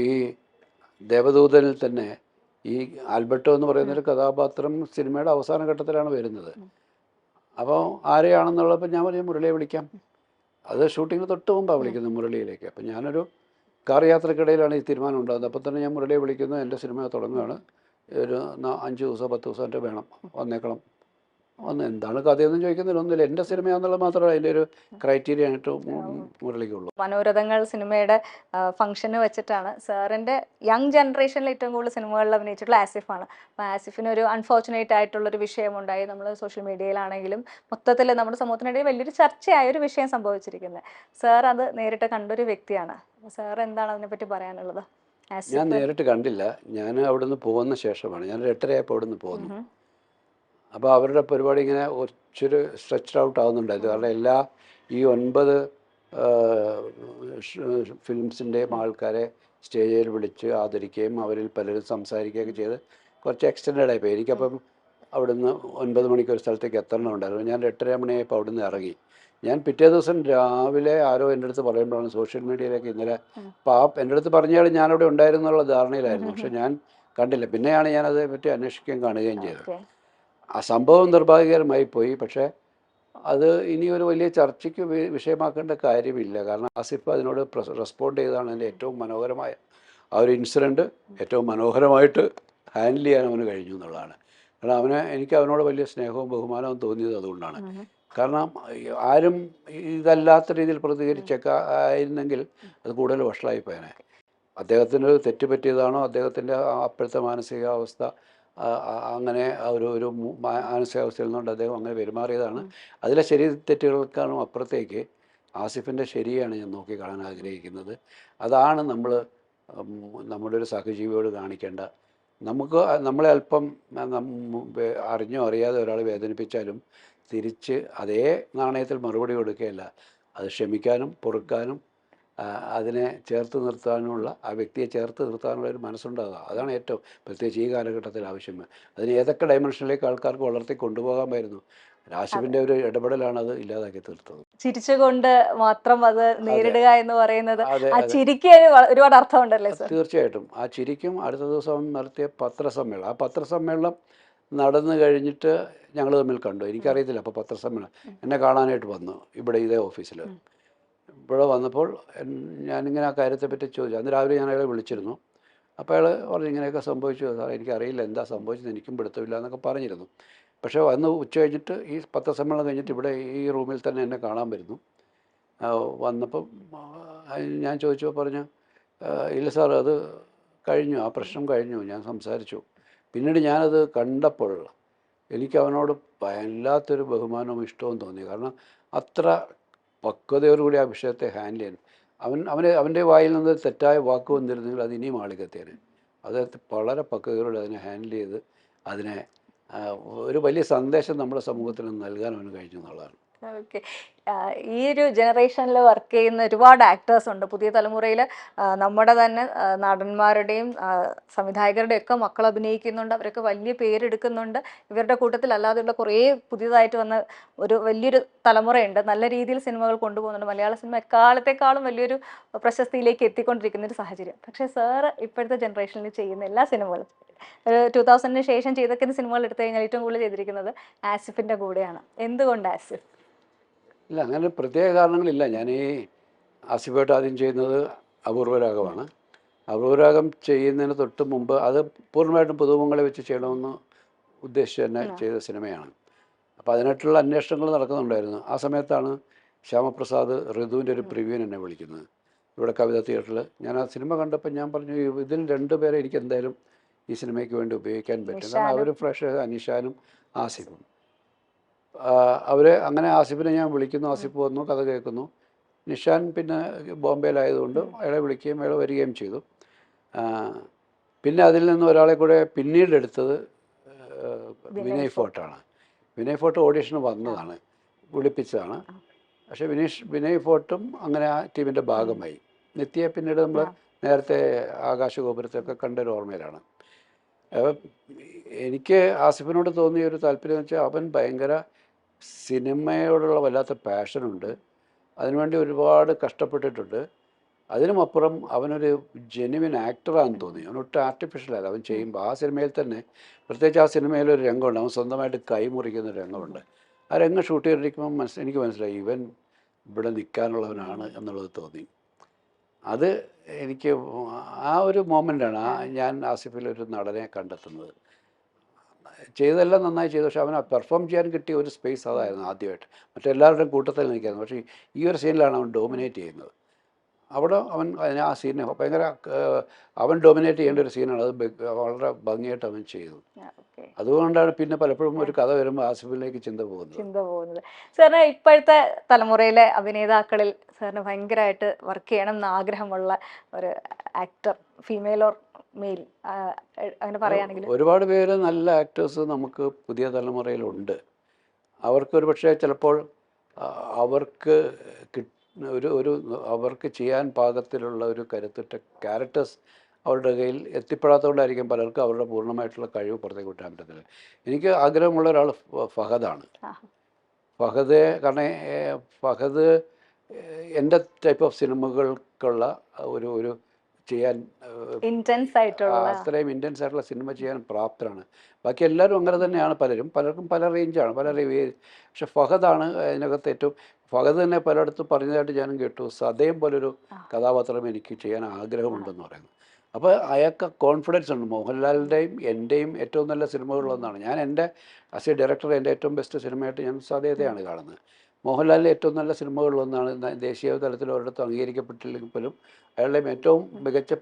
ഈ ദേവദൂതനിൽ തന്നെ ഈ ആൽബർട്ടോ എന്ന് പറയുന്നൊരു കഥാപാത്രം സിനിമയുടെ അവസാന ഘട്ടത്തിലാണ് വരുന്നത്. അപ്പോൾ ആരെയാണെന്നുള്ളപ്പോൾ ഞാൻ പറഞ്ഞു മുരളിയെ വിളിക്കാം. അത് ഷൂട്ടിങ്ങിന് തൊട്ട് മുമ്പാണ് വിളിക്കുന്നത് മുരളിയിലേക്ക്. അപ്പം ഞാനൊരു കാർ യാത്രക്കിടയിലാണ് ഈ തീരുമാനം ഉണ്ടാകുന്നത്. അപ്പോൾ തന്നെ ഞാൻ മുരളിയെ വിളിക്കുന്നു, എൻ്റെ സിനിമ തുടങ്ങുകയാണ്, ഒരു 5 ദിവസം 10 ദിവസം വേണം, വന്നേക്കണം. എന്താണ് കഥയൊന്നും ചോദിക്കുന്നില്ല, ഒന്നുമില്ല, എൻ്റെ സിനിമയാണെന്നുള്ളത് മാത്രമേ അതിൻ്റെ ഒരു ക്രൈറ്റീരിയ ആയിട്ട് മുരളിക്കുള്ളൂ. മനോരഥങ്ങൾ സിനിമയുടെ ഫംഗ്ഷന് വെച്ചിട്ടാണ് സാറിൻ്റെ യങ് ജനറേഷനിൽ ഏറ്റവും കൂടുതൽ സിനിമകളിൽ അഭിനയിച്ചിട്ടുള്ള ആസിഫാണ്. അപ്പോൾ ആസിഫിന് ഒരു അൺഫോർച്ചുനേറ്റ് ആയിട്ടുള്ളൊരു വിഷയമുണ്ടായി. നമ്മൾ സോഷ്യൽ മീഡിയയിലാണെങ്കിലും മൊത്തത്തിൽ നമ്മുടെ സമൂഹത്തിനിടയിൽ വലിയൊരു ചർച്ചയായ ഒരു വിഷയം സംഭവിച്ചിരിക്കുന്നത്. സാർ അത് നേരിട്ട് കണ്ടൊരു വ്യക്തിയാണ്. സാർ എന്താണ് അതിനെപ്പറ്റി പറയാനുള്ളത്? ഞാൻ നേരിട്ട് കണ്ടില്ല, ഞാൻ അവിടുന്ന് പോകുന്ന ശേഷമാണ്. ഞാൻ 8:30 അവിടുന്ന് പോകുന്നു. അപ്പോൾ അവരുടെ പരിപാടി ഇങ്ങനെ ഒത്തിരി സ്ട്രെച്ച്ഡ് ഔട്ട് ആവുന്നുണ്ടായിരുന്നു. കാരണം ഈ 9 ഫിലിംസിൻ്റെയും ആൾക്കാരെ സ്റ്റേജിൽ വിളിച്ച് ആദരിക്കുകയും അവരിൽ പലരും സംസാരിക്കുകയൊക്കെ ചെയ്ത് കുറച്ച് എക്സ്റ്റെൻഡഡ് ആയിപ്പോയി. എനിക്കപ്പം അവിടുന്ന് 9 മണിക്ക് ഒരു സ്ഥലത്തേക്ക് എത്തണമുണ്ടായിരുന്നു. ഞാൻ 8:30 മണിയായപ്പോൾ അവിടുന്ന് ഇറങ്ങി. ഞാൻ പിറ്റേ ദിവസം രാവിലെ ആരോ എൻ്റെ അടുത്ത് പറയുമ്പോഴാണ് സോഷ്യൽ മീഡിയയിലേക്ക് ഇന്നലെ എൻ്റെ അടുത്ത് പറഞ്ഞാൽ ഞാനവിടെ ഉണ്ടായിരുന്നുള്ള ധാരണയിലായിരുന്നു. പക്ഷെ ഞാൻ കണ്ടില്ല. പിന്നെയാണ് ഞാനതിനെ പറ്റി അന്വേഷിക്കുകയും കാണുകയും ചെയ്തത്. ആ സംഭവം നിർഭാഗ്യകരമായി പോയി. പക്ഷേ അത് ഇനി ഒരു വലിയ ചർച്ചയ്ക്ക് വിഷയമാക്കേണ്ട കാര്യമില്ല. കാരണം ആസിഫ് അതിനോട് റെസ്പോണ്ട് ചെയ്തതാണ് എൻ്റെ ഏറ്റവും മനോഹരമായ ആ ഒരു ഇൻസിഡൻറ്റ് ഏറ്റവും മനോഹരമായിട്ട് ഹാൻഡിൽ ചെയ്യാൻ അവന് കഴിഞ്ഞു എന്നുള്ളതാണ്. കാരണം എനിക്ക് അവനോട് വലിയ സ്നേഹവും ബഹുമാനവും തോന്നിയത് അതുകൊണ്ടാണ്. കാരണം ആരും ഇതല്ലാത്ത രീതിയിൽ പ്രതികരിച്ചൊക്കെ ആയിരുന്നെങ്കിൽ അത് കൂടുതൽ വഷളായിപ്പോയനെ. അദ്ദേഹത്തിന് തെറ്റ് പറ്റിയതാണോ, അദ്ദേഹത്തിൻ്റെ അപ്പോഴത്തെ മാനസികാവസ്ഥ അങ്ങനെ ഒരു മാനസികാവസ്ഥയിൽ നിന്നുകൊണ്ട് അദ്ദേഹം അങ്ങനെ പെരുമാറിയതാണ്. അതിലെ ശരി തെറ്റുകൾക്കാണോ അപ്പുറത്തേക്ക് ആസിഫിൻ്റെ ശരിയാണ് ഞാൻ നോക്കി കാണാൻ ആഗ്രഹിക്കുന്നത്. അതാണ് നമ്മുടെ ഒരു സഹജീവിയോട് കാണിക്കേണ്ട. നമ്മളെ അല്പം അറിഞ്ഞോ അറിയാതെ ഒരാൾ വേദനിപ്പിച്ചാലും തിരിച്ച് അതേ നാണയത്തിൽ മറുപടി കൊടുക്കുകയല്ല, അത് ക്ഷമിക്കാനും പൊറുക്കാനും അതിനെ ചേർത്ത് നിർത്താനുള്ള, ആ വ്യക്തിയെ ചേർത്ത് നിർത്താനുള്ള ഒരു മനസ്സുണ്ടാകുക. അതാണ് ഏറ്റവും പ്രത്യേകിച്ച് ഈ കാലഘട്ടത്തിൽ ആവശ്യം. അതിന് ഏതൊക്കെ ഡയമെൻഷനിലേക്ക് ആൾക്കാർക്ക് വളർത്തി കൊണ്ടുപോകാമായിരുന്നു. ആസിഫിൻ്റെ ഒരു ഇടപെടലാണ് അത് ഇല്ലാതാക്കി തീർത്തത്. ചിരിച്ചുകൊണ്ട് മാത്രം അത് നേരിടുക എന്ന് പറയുന്നത്, ആ ചിരിക്ക് ഒരുപാട് അർത്ഥമുണ്ടല്ലേ സർ? തീർച്ചയായിട്ടും. ആ ചിരിക്കും അടുത്ത ദിവസം നടത്തിയ പത്രസമ്മേളനം, ആ പത്രസമ്മേളനം നടന്നു കഴിഞ്ഞിട്ട് ഞങ്ങൾ തമ്മിൽ കണ്ടു. എനിക്കറിയത്തില്ല. അപ്പോൾ പത്രസമ്മേളനം എന്നെ കാണാനായിട്ട് വന്നു ഇവിടെ ഇതേ ഓഫീസിൽ. ഇവിടെ വന്നപ്പോൾ ഞാനിങ്ങനെ ആ കാര്യത്തെപ്പറ്റി ചോദിച്ചു. അന്ന് രാവിലെ ഞാൻ അയാളെ വിളിച്ചിരുന്നു. അപ്പോൾ അയാൾ പറഞ്ഞു ഇങ്ങനെയൊക്കെ സംഭവിച്ചു സാർ, എനിക്കറിയില്ല എന്താ സംഭവിച്ചത്, എനിക്കും പിടുത്തമില്ല എന്നൊക്കെ പറഞ്ഞിരുന്നു. പക്ഷേ വന്ന് ഉച്ച കഴിഞ്ഞിട്ട് ഈ പത്രസമ്മേളനം കഴിഞ്ഞിട്ട് ഇവിടെ ഈ റൂമിൽ തന്നെ എന്നെ കാണാൻ വരുന്നു. വന്നപ്പം ഞാൻ ചോദിച്ചപ്പോൾ പറഞ്ഞു ഇല്ല സാർ, അത് കഴിഞ്ഞു, ആ പ്രശ്നം കഴിഞ്ഞു, ഞാൻ സംസാരിച്ചു. പിന്നീട് ഞാനത് കണ്ടപ്പോൾ എനിക്ക് അവനോട് വല്ലാത്തൊരു ബഹുമാനവും ഇഷ്ടവും തോന്നി. കാരണം അത്ര പക്വതയോടുകൂടി ആ വിഷയത്തെ ഹാൻഡിൽ ചെയ്യാൻ അവൻ്റെ വായിൽ നിന്ന് തെറ്റായ വാക്ക് വന്നിരുന്നെങ്കിൽ അത് ഇനിയും ആളിക്കത്തേന്. അദ്ദേഹത്തെ വളരെ പക്വതയോടെ അതിനെ ഹാൻഡിൽ ചെയ്ത് അതിനെ ഒരു വലിയ സന്ദേശം നമ്മുടെ സമൂഹത്തിന് നൽകാൻ അവന് കഴിഞ്ഞു എന്നുള്ളതാണ്. ഓക്കെ. ഈ ഒരു ജനറേഷനിൽ വർക്ക് ചെയ്യുന്ന ഒരുപാട് ആക്ടേഴ്സ് ഉണ്ട്. പുതിയ തലമുറയിൽ നമ്മുടെ തന്നെ നടന്മാരുടെയും സംവിധായകരുടെയും ഒക്കെ മക്കൾ അഭിനയിക്കുന്നുണ്ട്. അവരൊക്കെ വലിയ പേരെടുക്കുന്നുണ്ട്. ഇവരുടെ കൂട്ടത്തിൽ അല്ലാതെയുള്ള കുറേ പുതിയതായിട്ട് വന്ന ഒരു വലിയൊരു തലമുറയുണ്ട്. നല്ല രീതിയിൽ സിനിമകൾ കൊണ്ടുപോകുന്നുണ്ട്. മലയാള സിനിമ എക്കാലത്തെക്കാളും വലിയൊരു പ്രശസ്തിയിലേക്ക് എത്തിക്കൊണ്ടിരിക്കുന്ന ഒരു സാഹചര്യം. പക്ഷേ സാറ് ഇപ്പോഴത്തെ ജനറേഷനിൽ ചെയ്യുന്ന എല്ലാ സിനിമകളും ഒരു 2000-ന് ശേഷം ചെയ്തൊക്കെ സിനിമകൾ എടുത്തു കഴിഞ്ഞാൽ ഏറ്റവും കൂടുതൽ ചെയ്തിരിക്കുന്നത് ആസിഫിൻ്റെ കൂടെയാണ്. എന്തുകൊണ്ട് ആസിഫ്? ഇല്ല, അങ്ങനെ പ്രത്യേക കാരണങ്ങളില്ല. ഞാൻ ഈ ആസിഫായിട്ട് ആദ്യം ചെയ്യുന്നത് അപൂർവരാഗമാണ്. അപൂർവരാഗം ചെയ്യുന്നതിന് തൊട്ട് മുമ്പ് അത് പൂർണ്ണമായിട്ടും പുതുമുഖങ്ങളെ വെച്ച് ചെയ്യണമെന്ന് ഉദ്ദേശിച്ച് തന്നെ ചെയ്ത സിനിമയാണ്. അപ്പോൾ അതിനായിട്ടുള്ള അന്വേഷണങ്ങൾ നടക്കുന്നുണ്ടായിരുന്നു. ആ സമയത്താണ് ശ്യാമപ്രസാദ് ഋതുവിൻ്റെ ഒരു പ്രിവ്യൂവിന് എന്നെ വിളിക്കുന്നത് ഇവിടെ കവിത തിയേറ്ററിൽ. ഞാൻ ആ സിനിമ കണ്ടപ്പോൾ ഞാൻ പറഞ്ഞു ഇതിൽ 2 പേരെ എനിക്ക് എന്തായാലും ഈ സിനിമയ്ക്ക് വേണ്ടി ഉപയോഗിക്കാൻ പറ്റും. കാരണം അവർ ഫ്രഷ്, അനിഷാനും ആസിഫും. അങ്ങനെ ആസിഫിനെ ഞാൻ വിളിക്കുന്നു. ആസിഫ് വന്നു, കഥ കേൾക്കുന്നു. നിഷാൻ പിന്നെ ബോംബെയിലായതുകൊണ്ട് അയാളെ വിളിക്കുകയും അയാൾ വരികയും ചെയ്തു. പിന്നെ അതിൽ നിന്ന് ഒരാളെ കൂടെ പിന്നീട് എടുത്തത് വിനയ് ഫോർട്ടാണ്. വിനയ് ഫോർട്ട് ഓഡീഷന് വന്നതാണ്, വിളിപ്പിച്ചതാണ്. പക്ഷേ വിനയ് ഫോർട്ടും അങ്ങനെ ആ ടീമിൻ്റെ ഭാഗമായി. നിത്യയെ പിന്നീട് നമ്മൾ നേരത്തെ ആകാശഗോപുരത്തൊക്കെ കണ്ടൊരു ഓർമ്മയിലാണ്. എനിക്ക് ആസിഫിനോട് തോന്നിയ ഒരു താല്പര്യം എന്ന് വെച്ചാൽ അവൻ ഭയങ്കര സിനിമയോടുള്ള വല്ലാത്ത പാഷനുണ്ട്. അതിനുവേണ്ടി ഒരുപാട് കഷ്ടപ്പെട്ടിട്ടുണ്ട്. അതിനുമപ്പുറം അവനൊരു ജെന്യുവിൻ ആക്ടറാണെന്ന് തോന്നി. അവനൊട്ടും ആർട്ടിഫിഷ്യലല്ല. അവൻ ചെയ്യുമ്പോൾ ആ സിനിമയിൽ തന്നെ, പ്രത്യേകിച്ച് ആ സിനിമയിലൊരു രംഗമുണ്ട്, അവൻ സ്വന്തമായിട്ട് കൈ മുറിക്കുന്ന ഒരു രംഗമുണ്ട്. ആ രംഗം ഷൂട്ട് ചെയ്തിരിക്കുമ്പോൾ എനിക്ക് മനസ്സിലായി ഇവൻ ഇവിടെ നിൽക്കാനുള്ളവനാണ് എന്നുള്ളത് തോന്നി. അത് എനിക്ക് ആ ഒരു മൊമെൻ്റാണ് ഞാൻ ആസിഫിൽ ഒരു നടനെ കണ്ടെത്തുന്നത്. ചെയ്തതെല്ലാം നന്നായി ചെയ്തു, പക്ഷെ അവന് പെർഫോം ചെയ്യാൻ കിട്ടിയ ഒരു സ്പേസ് അതായിരുന്നു ആദ്യമായിട്ട്. മറ്റെല്ലാവരുടെയും കൂട്ടത്തിൽ നിൽക്കായിരുന്നു, പക്ഷേ ഈ ഒരു സീനിലാണ് അവൻ ഡോമിനേറ്റ് ചെയ്യുന്നത്. അവിടെ അവൻ ആ സീനെ ഭയങ്കര അവൻ ഡോമിനേറ്റ് ചെയ്യേണ്ട ഒരു സീനാണ്. അത് വളരെ ഭംഗിയായിട്ട് അവൻ ചെയ്തു. അതുകൊണ്ടാണ് പിന്നെ പലപ്പോഴും ഒരു കഥ വരുമ്പോൾ ആസിഫിലേക്ക് ചിന്ത പോകുന്നത്. സാറിന് ഇപ്പോഴത്തെ തലമുറയിലെ അഭിനേതാക്കളിൽ സാറിന് ഭയങ്കരമായിട്ട് വർക്ക് ചെയ്യണം എന്ന് ആഗ്രഹമുള്ള ഒരു ആക്ടർ, ഫീമെയിൽ ഓർ മെയിൽ, അങ്ങനെ പറയുകയാണെങ്കിൽ? ഒരുപാട് പേര് നല്ല ആക്ടേഴ്സ് നമുക്ക് പുതിയ തലമുറയിലുണ്ട്. അവർക്കൊരു പക്ഷേ ചിലപ്പോൾ അവർക്ക് അവർക്ക് ചെയ്യാൻ പാകത്തിലുള്ള ഒരു കരുത്തുറ്റ ക്യാരക്ടേഴ്സ് അവരുടെ കയ്യിൽ എത്തിപ്പെടാത്തതുകൊണ്ടായിരിക്കും പലർക്കും അവരുടെ പൂർണ്ണമായിട്ടുള്ള കഴിവ് പുറത്തേക്ക് വിട്ടാൻ പറ്റത്തില്ല. എനിക്ക് ആഗ്രഹമുള്ള ഒരാൾ ഫഹദാണ്. കാരണം ഫഹദ് എൻ്റെ ടൈപ്പ് ഓഫ് സിനിമകൾക്കുള്ള ഒരു ചെയ്യാൻ അത്രയും ഇൻറ്റൻസ് ആയിട്ടുള്ള സിനിമ ചെയ്യാൻ പ്രാപ്തരാണ്. ബാക്കി എല്ലാവരും അങ്ങനെ തന്നെയാണ്. പലർക്കും പല റേഞ്ചാണ്, പല പക്ഷെ ഫഹദാണ് അതിനകത്ത് ഏറ്റവും. ഫഹദ് തന്നെ പലയിടത്തും പറഞ്ഞതായിട്ട് ഞാനും കേട്ടു, സദയം പോലൊരു കഥാപാത്രം എനിക്ക് ചെയ്യാൻ ആഗ്രഹമുണ്ടെന്ന് പറയുന്നത്. അപ്പോൾ അയാൾക്ക് കോൺഫിഡൻസ് ഉണ്ട്. മോഹൻലാലിൻ്റെയും എൻ്റെയും ഏറ്റവും നല്ല സിനിമകളിലൊന്നാണ്. ഞാൻ എൻ്റെ ആസ് എ ഡയറക്ടർ എൻ്റെ ഏറ്റവും ബെസ്റ്റ് സിനിമയായിട്ട് ഞാൻ സദയത്തെയാണ് കാണുന്നത്. മോഹൻലാലിൻ്റെ ഏറ്റവും നല്ല സിനിമകളിലൊന്നാണ്. ദേശീയ തലത്തിൽ ഒരിടത്തും അംഗീകരിക്കപ്പെട്ടില്ലെങ്കിൽ പോലും അയാളുടെ ഏറ്റവും മികച്ച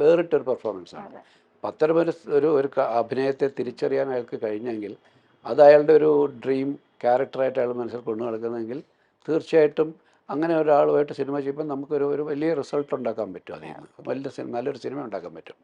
വേറിട്ടൊരു പെർഫോമൻസാണ്. അപ്പം അത്തരമൊരു ഒരു അഭിനയത്തെ തിരിച്ചറിയാൻ അയാൾക്ക് കഴിഞ്ഞെങ്കിൽ, അത് അയാളുടെ ഒരു ഡ്രീം ക്യാരക്ടറായിട്ട് അയാൾ മനസ്സിൽ കൊണ്ടു നടക്കുന്നതെങ്കിൽ തീർച്ചയായിട്ടും അങ്ങനെ ഒരാളുമായിട്ട് സിനിമ ചെയ്യുമ്പോൾ നമുക്കൊരു വലിയ റിസൾട്ട് ഉണ്ടാക്കാൻ പറ്റും. അതിൽ നിന്ന് നല്ലൊരു സിനിമ ഉണ്ടാക്കാൻ പറ്റും.